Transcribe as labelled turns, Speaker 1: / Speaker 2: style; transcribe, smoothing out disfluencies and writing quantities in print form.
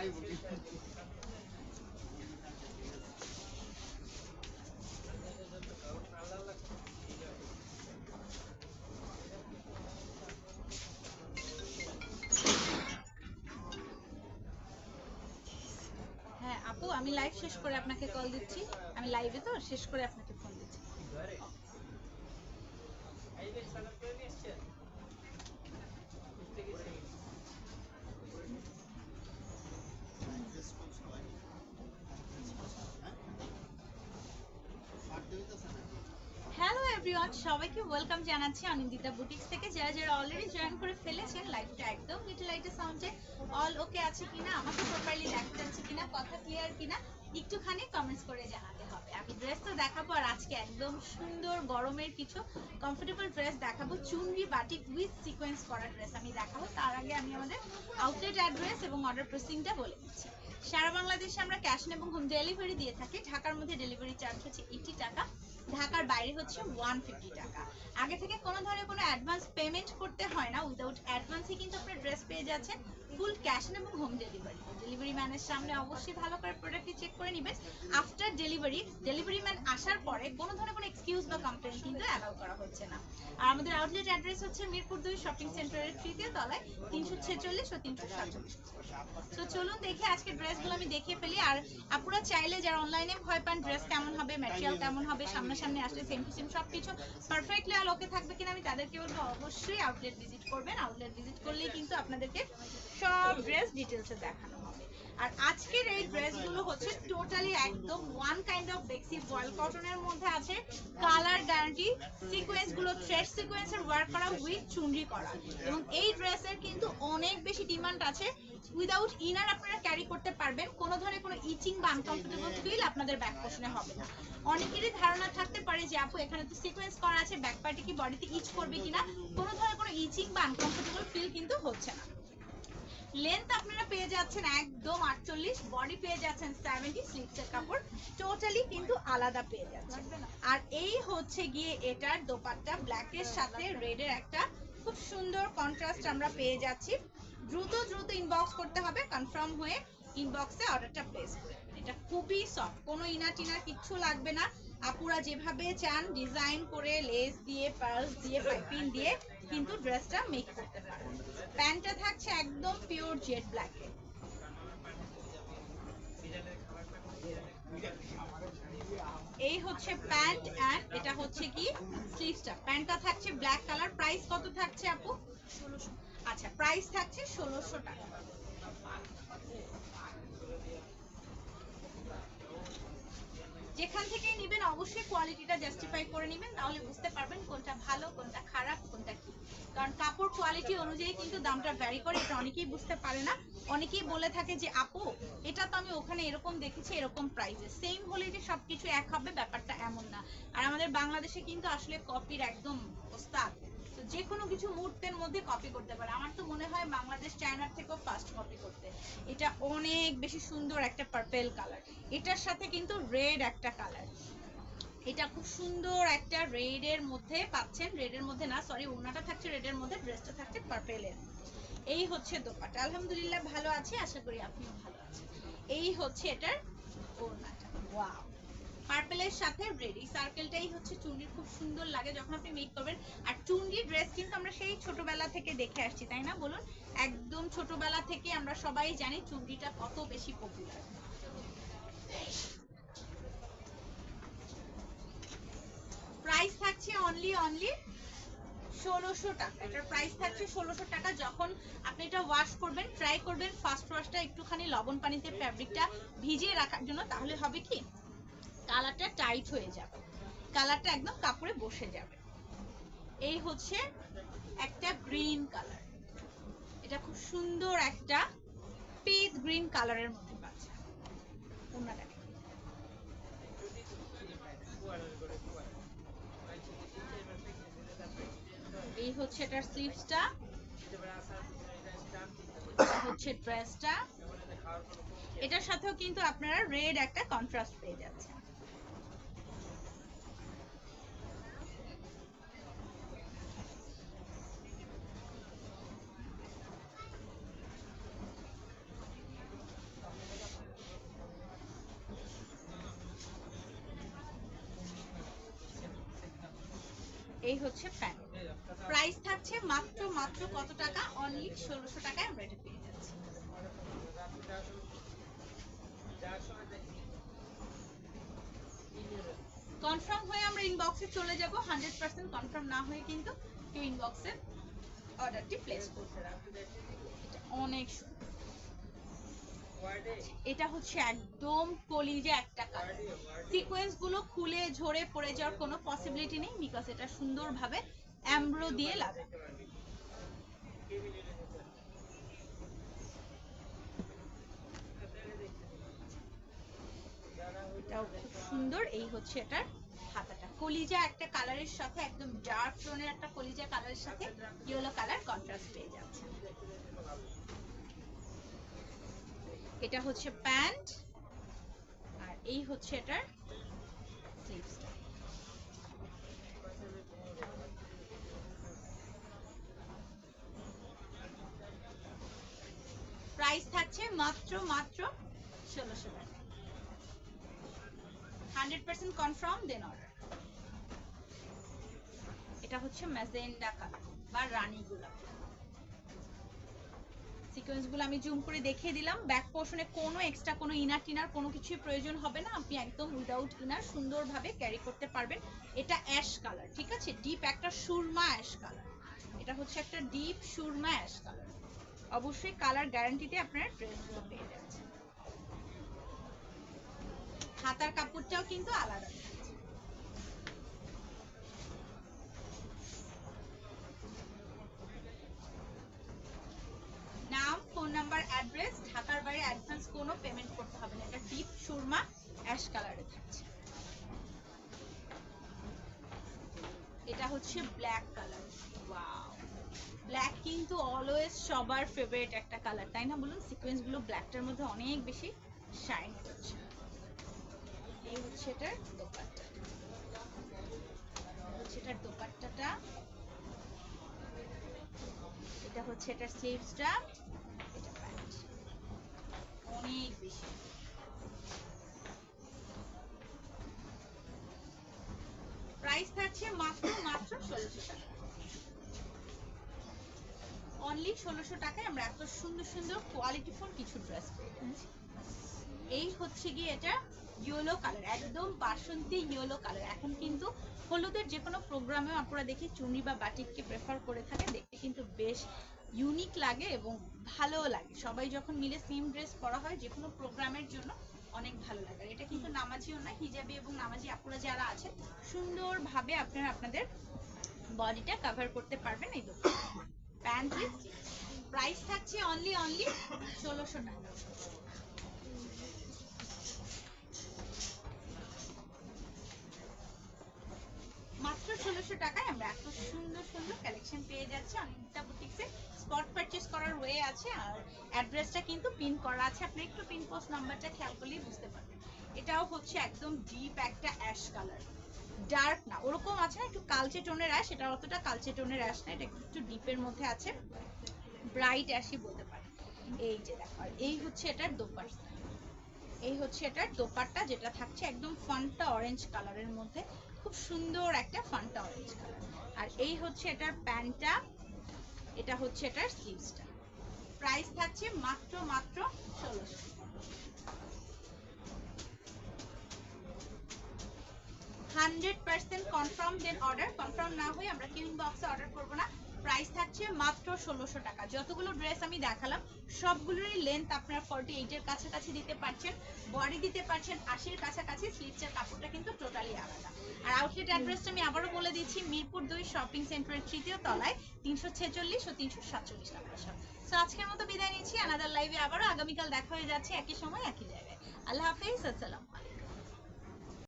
Speaker 1: হ্যাঁ আপু, আমি লাইভ শেষ করে আপনাকে কল দিচ্ছি। আমি লাইভে তো শেষ করে আপনাকে ফোন দিচ্ছি। হ্যালো এভরিওয়ান, সবাইকে ওয়েলকাম জানাচ্ছি আনন্দিতা বুটিক্স থেকে। যারা যারা অলরেডি জয়েন করে ফেলেছেন, লাইভটা একদম লিটল লাইটের সাউন্ডে অল ওকে আছে কিনা, আমাকে প্রপারলি দেখা যাচ্ছে কিনা, কথা ক্লিয়ার কিনা একটুখানি কমেন্টস করে জানাতে হবে। আমি ড্রেস তো দেখাবো, আর আজকে একদম সুন্দর গরমের কিছু কমফোর্টেবল ড্রেস দেখাবো। চুনরি বাটিক উইথ সিকোয়েন্স করা ড্রেস আমি দেখাবো। তার আগে আমি আমাদের আউটলেট অ্যাড্রেস এবং অর্ডার প্রসেসিংটা বলে দিচ্ছি। সারা বাংলাদেশে আমরা ক্যাশ এবং হোম ডেলিভারি দিয়ে থাকি। ঢাকার মধ্যে ডেলিভারি চার্জ হচ্ছে 80 টাকা, ঢাকার বাইরে হচ্ছে 150 টাকা। আগে থেকে কোনো ধরনের কোনো অ্যাডভান্স পেমেন্ট করতে হয় না। উইদাউট অ্যাডভান্সে কিন্তু আপনি ড্রেস পেয়ে যাচ্ছেন ফুল ক্যাশ এবং হোম ডেলিভারি। ডেলিভারি ম্যানের সামনে অবশ্যই ভালো করে প্রোডাক্টটি চেক করে নেবেন। আফটার ডেলিভারি ম্যান আসার পরে কোনো ধরনের কোনো এক্সকিউজ বা কমপ্লেন কিন্তু অ্যালাউ করা হচ্ছে না। আর আমাদের আউটলেট অ্যাড্রেস হচ্ছে মিরপুর 2 শপিং সেন্টারের 3য় তলায় 346 ও 347। তো চলুন দেখে আজকে ড্রেসগুলো আমি দেখিয়ে ফেলি। আর আপনারা চাইলে যারা অনলাইনে ভয় পান ড্রেস কেমন হবে, ম্যাটেরিয়াল কেমন হবে, সামনাসামনি আসলে সেম টু সেম সবকিছু পারফেক্টলি আর ওকে থাকবে কিনা, আমি তাদেরকে বলবো অবশ্যই আউটলেট ভিজিট করবেন। আউটলেট ভিজিট করলেই কিন্তু আপনাদেরকে সব ড্রেস ডিটেলসে দেখানো হবে। আর আজকের এই ড্রেসগুলো হচ্ছে টোটালি একদম ওয়ান কাইন্ড অফ বেক্সি বয়েল কটনের মধ্যে আছে। কালার গ্যারান্টি, সিকোয়েন্স গুলো থ্রেড সিকোয়েন্সের ওয়ার্ক করা উইথ চুনরি করা। এবং এই ড্রেসের কিন্তু অনেক বেশি ডিমান্ড আছে। উইদাউট ইনার আপনারা ক্যারি করতে পারবেন, কোনো ধরনের কোনো ইচিং বা আনকমফোর্টেবল ফিল আপনাদের ব্যাক পোর্শনে হবে না। অনেকেরই ধারণা থাকতে পারে যে আপু এখানে তো সিকোয়েন্স করা আছে, ব্যাক পার্টে কি বডিতে ইচ করবে কিনা। কোনো ধরনের কোনো ইচিং বা আনকমফোর্টেবল ফিল কিন্তু হচ্ছে না। লেন্থ আপনারা পেয়ে যাচ্ছেন একদম 48, বডি পেয়ে যাচ্ছেন 70, স্লিভসের কাপড় টোটালি কিন্তু আলাদা পেয়ে যাচ্ছেন। আর এই হচ্ছে গিয়ে এটার দোপাট্টা, ব্ল্যাকের সাথে রেডের একটা খুব সুন্দর কন্ট্রাস্ট আমরা পেয়ে যাচ্ছি। দ্রুত দ্রুত ইনবক্স করতে হবে, কনফার্ম হয়ে ইনবক্সে অর্ডারটা প্লেস করে। এটা খুবই সফট, কোনো ইনার টিনার কিচ্ছু লাগবে না। আপুরা যেভাবে চান ডিজাইন করে লেস দিয়ে, পার্লস দিয়ে, পাইপিং দিয়ে কিন্তু ড্রেসটা মেক করতে পারবেন। প্যান্টটা থাকছে একদম পিওর জেড ব্ল্যাকে। এই হচ্ছে প্যান্ট এন্ড এটা হচ্ছে কি স্লিভসটা। প্যান্টটা থাকছে ব্ল্যাক কালার। প্রাইস কত থাকছে আপু? 1600। আচ্ছা, প্রাইস থাকছে 1600 টাকা। যেখান থেকে নেবেন অবশ্যই কোয়ালিটিটা জাস্টিফাই করে নেবেন, তাহলে বুঝতে পারবেন কোনটা ভালো, কোনটা খারাপ, কোনটা কি। কারণ কাপড় কোয়ালিটি অনুযায়ী কিন্তু দামটা ভ্যারি করে, এটা অনেকেই বুঝতে পারে না। অনেকেই বলে থাকে যে আপু এটা তো আমি ওখানে এরকম দেখেছি, এরকম প্রাইসে সেম হলে যে সবকিছু এক হবে, ব্যাপারটা এমন না। আর আমাদের বাংলাদেশে কিন্তু আসলে কপির একদম ওস্তাদ। তো যে কোনো কিছু মুহূর্তের মধ্যে কপি করতে পারে। আমার তো মনে হয় বাংলাদেশ চায়নার থেকেও ফাস্ট কপি করতে। এটা অনেক বেশি সুন্দর একটা পার্পেল কালার, এটার সাথে কিন্তু রেড একটা কালার। এটা খুব সুন্দর একটা রেডের মধ্যে পাচ্ছেন, রেডের মধ্যে না সরি, ওড়নাটা থাকছে রেডের মধ্যে, ড্রেসটা থাকছে পার্পেলের। এই হচ্ছে দোপাট্টা। আলহামদুলিল্লাহ ভালো আছি, আশা করি আপনিও ভালো আছেন। এই হচ্ছে এটার ওড়নাটা। ওয়াও, পার্পেলের সাথে রেড, এই সার্কেলটাই হচ্ছে চুনরির, খুব সুন্দর লাগে যখন আপনি মেক করবেন। আর চুনরি ড্রেস কিন্তু আমরা সেই ছোটবেলা থেকে দেখে আসছি, তাই না বলুন? একদম ছোটবেলা থেকে আমরা সবাই জানি চুনরিটা কত বেশি পপুলার। প্রাইস থাকছে অনলি 1600 টাকা। এটার প্রাইস থাকছে 1600 টাকা। যখন আপনি এটা ওয়াশ করবেন, ট্রাই করবেন ফার্স্ট ওয়াশটা একটুখানি লবণ পানিতে ফ্যাব্রিকটা ভিজিয়ে রাখার জন্য, তাহলে হবে কি কালারটা টাইট হয়ে যাবে, কালারটা একদম কাপড়ে বসে যাবে। এই হচ্ছে একটা গ্রিন কালার, এটা খুব সুন্দর একটা পিচ গ্রিন কালারের মধ্যে পাচ্ছে। ওনাটা এই হচ্ছে এটার স্লিভসটা, হচ্ছে ড্রেসটা। এটার সাথেও কিন্তু আপনারা রেড একটা কন্ট্রাস্ট পেয়ে যাচ্ছেন। এই হচ্ছে প্যান্ট, প্রাইস থাকছে মাত্র মাত্র কত টাকা, অনলি 1600 টাকায় আমরা এটা পেয়ে যাচ্ছি। কনফার্ম হয়ে আমরা ইনবক্সে চলে যাব, 100% কনফার্ম না হয়ে কিন্তু কেউ ইনবক্সে অর্ডারটি প্লেস করতে পারবে। এটা অনেক সুন্দর, এটা হচ্ছে একদম কলিজা একটা কালার, সিকোয়েন্স গুলো খুলে ঝরে পড়ে যাওয়ার কোনো পসিবিলিটি নেই বিকজ এটা সুন্দরভাবে এমব্রো দিয়ে লাগানো। এটাও খুব সুন্দর। এই হচ্ছে এটার হাতাটা, কলিজা একটা কালারের সাথে একদম ডার্ক টোনের একটা কলিজা কালারের সাথে ইয়েলো কালার কন্ট্রাস্ট পেয়ে যাচ্ছে। এটা হচ্ছে প্যান্ট আর এই হচ্ছে এটার স্লিভসটা। প্রাইস থাকছে মাত্র মাত্র 1600 টাকা, 100% কনফার্ম দেন অর্ডার। এটা হচ্ছে ম্যাজেন্ডা কালার বা রানী গোলাপ, সিকোয়েন্স গুলো আমি জুম করে দেখিয়ে দিলাম। ব্যাক পোর্শনে কোনো এক্সট্রা কোনো ইনার টিনার কোনো কিছুই প্রয়োজন হবে না, আপনি একদম উইদাউট ইনার সুন্দরভাবে ক্যারি করতে পারবেন। এটা অ্যাশ কালার, ঠিক আছে, ডিপ একটা সুরমা অ্যাশ কালার, এটা হচ্ছে একটা ডিপ সুরমা অ্যাশ কালার। অবশ্যই কালার গ্যারান্টিতে আপনারা ড্রেসগুলো পেয়ে যাচ্ছেন। হাতার কাপড়টাও কিন্তু আলাদা। নাম, ফোন নাম্বার, অ্যাড্রেস, ঢাকার বাইরে অ্যাডভান্স কোনো পেমেন্ট করতে হবে না। এটা ডিপ সুরমা অ্যাশ কালারে থাকছে। এটা হচ্ছে ব্ল্যাক কালার, ওয়াও, ব্ল্যাক কিন্তু অলওয়েজ সবার ফেভারিট একটা কালার, তাই না বলুন? সিকোয়েন্স গুলো ব্ল্যাকটার মধ্যে অনেক বেশি শাইন করছে। এই হচ্ছে এটার দোপাট্টা, হচ্ছে এটার দোপাট্টাটা, এটা হচ্ছে এটার স্লিভসটা, এটা প্যান্ট, অনেক বেশি। প্রাইস থাকছে মাত্র মাত্র 1600 টাকা, অনলি 1600 টাকায় আমরা এত সুন্দর সুন্দর কোয়ালিটিফুল কিছু ড্রেস পেয়ে যাচ্ছি। এই হচ্ছে গিয়ে এটা ইয়েলো কালার, একদম বাসন্তী ইয়েলো কালার। এখন কিন্তু হলুদের যে কোনো প্রোগ্রামেও আপনারা দেখি চুনি বা বাটিককে প্রেফার করে থাকে, দেখতে কিন্তু বেশ ইউনিক লাগে এবং ভালোও লাগে। সবাই যখন মিলে সেম ড্রেস পরা হয় যে কোনো প্রোগ্রামের জন্য অনেক ভালো লাগে। আর এটা কিন্তু নামাজিও না, হিজাবি এবং নামাজি আপুরা যারা আছেন সুন্দরভাবে আপনারা আপনাদের বডিটা কভার করতে পারবেন। এই দুটো প্যান্ট উইথ, প্রাইস থাকছে অনলি 1600 টাকা। মাত্র 1600 টাকায় আমরা এত সুন্দর সুন্দর কালেকশন পেয়ে যাচ্ছি অনিন্দিতা বুটিক্সে। স্পট পারচেজ করার ওয়ে আছে আর অ্যাড্রেসটা কিন্তু পিন করা আছে, আপনি একটু পিন পোস্ট নাম্বারটা খেয়াল করলেই বুঝতে পারবেন। এটাও হচ্ছে একদম ডিপ একটা অ্যাশ কালার, ডার্ক না, ওরকম আছে না একটু কালচে টোনের অ্যাশ, এটা অতটা কালচে টোনের অ্যাশ না, এটা একটু ডিপের মধ্যে আছে, ব্রাইট অ্যাশই বলতে পারেন। এই যে দেখো, আর এই হচ্ছে এটার দোপাট্টা, এই হচ্ছে এটার দোপাট্টা যেটা থাকছে একদম ফান্টা অরেঞ্জ কালারের মধ্যে, খুব সুন্দর একটা ফান্টা অরেঞ্জ কালার। আর এই হচ্ছে এটার প্যান্টটা, এটা হচ্ছে এটার স্লিভসটা। প্রাইস থাকছে মাত্র মাত্র 1600। 100% কনফার্ম দেন অর্ডার, কনফার্ম না হয়ে আমরা কিউইং বক্সে অর্ডার করব না। প্রাইস থাকছে মাত্র 1600 টাকা। যতগুলো ড্রেস আমি দেখালাম সবগুলোরই লেন্থ আপনারা 48 এর কাছাকাছি দিতে পারছেন, বডি দিতে পারছেন 80 এর কাছাকাছি, স্লিভসের কাপড়টা কিন্তু টোটালি আলাদা। আর আউটলেট অ্যাড্রেসটা আমি আবারও বলে দিচ্ছি, মিরপুর 2 শপিং সেন্টারের তৃতীয় তলায় 346 ও 347 নম্বর শপ। সো আজকের মতো বিদায় নিচ্ছি, আনাদার লাইভে আবারও আগামীকাল দেখা হয়ে যাচ্ছে একই সময় একই জায়গায়। আল্লাহ হাফেজ, আসসালাম।